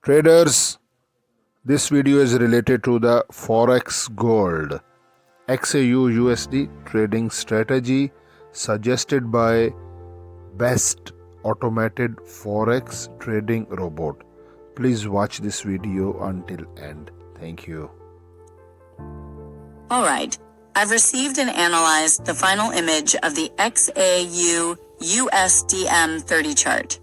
Traders, this video is related to the Forex Gold XAUUSD trading strategy suggested by best automated Forex trading robot. Please watch this video until end. Thank you. Alright, I've received and analyzed the final image of the XAUUSDM30 chart.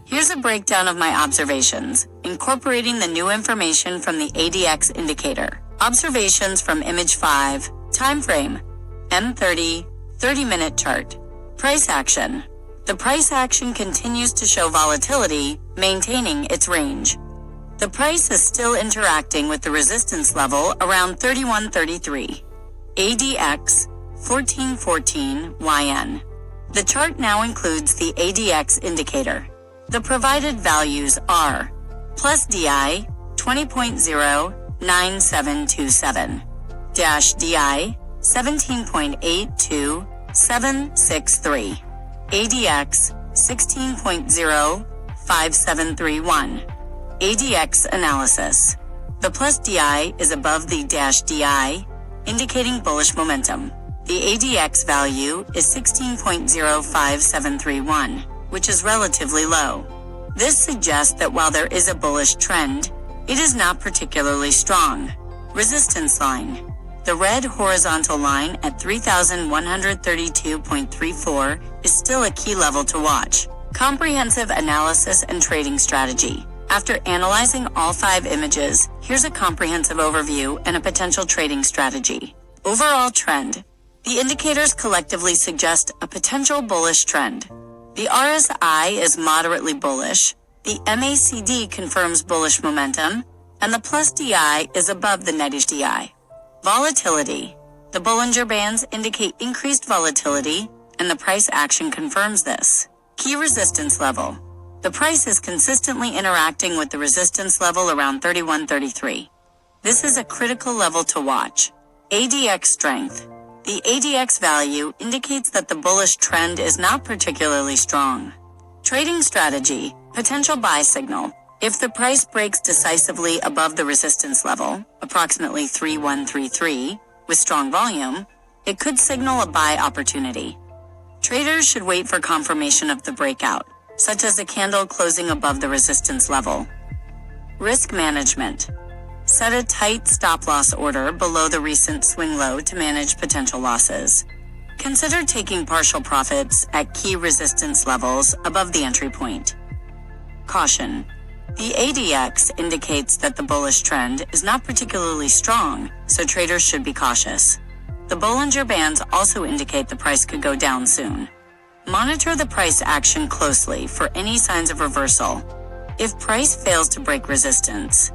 Here's a breakdown of my observations, incorporating the new information from the ADX indicator. Observations from image 5, time frame, M30, 30-minute chart. Price action. The price action continues to show volatility, maintaining its range. The price is still interacting with the resistance level around 31.33. ADX 1414 YN. The chart now includes the ADX indicator. The provided values are plus DI 20.09727, dash DI 17.82763, ADX 16.05731. ADX analysis. The plus DI is above the dash DI, indicating bullish momentum. The ADX value is 16.05731. which is relatively low. This suggests that while there is a bullish trend, it is not particularly strong. Resistance line. The red horizontal line at 3,132.34 is still a key level to watch. Comprehensive analysis and trading strategy. After analyzing all 5 images, here's a comprehensive overview and a potential trading strategy. Overall trend. The indicators collectively suggest a potential bullish trend. The RSI is moderately bullish, the MACD confirms bullish momentum, and the plus DI is above the nettish DI. Volatility. The Bollinger Bands indicate increased volatility, and the price action confirms this. Key resistance level. The price is consistently interacting with the resistance level around 31.33. This is a critical level to watch. ADX strength. The ADX value indicates that the bullish trend is not particularly strong. Trading strategy, potential buy signal. If the price breaks decisively above the resistance level, approximately 3133, with strong volume, it could signal a buy opportunity. Traders should wait for confirmation of the breakout, such as a candle closing above the resistance level. Risk management. Set a tight stop-loss order below the recent swing low to manage potential losses. Consider taking partial profits at key resistance levels above the entry point. Caution. The ADX indicates that the bullish trend is not particularly strong, so traders should be cautious. The Bollinger Bands also indicate the price could go down soon. Monitor the price action closely for any signs of reversal. If price fails to break resistance,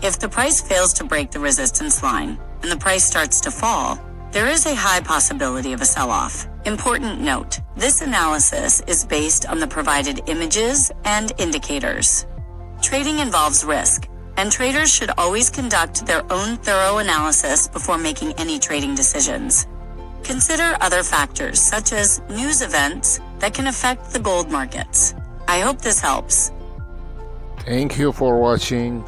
If the price fails to break the resistance line and the price starts to fall, there is a high possibility of a sell-off. Important note, this analysis is based on the provided images and indicators. Trading involves risk, and traders should always conduct their own thorough analysis before making any trading decisions. Consider other factors such as news events that can affect the gold markets. I hope this helps. Thank you for watching.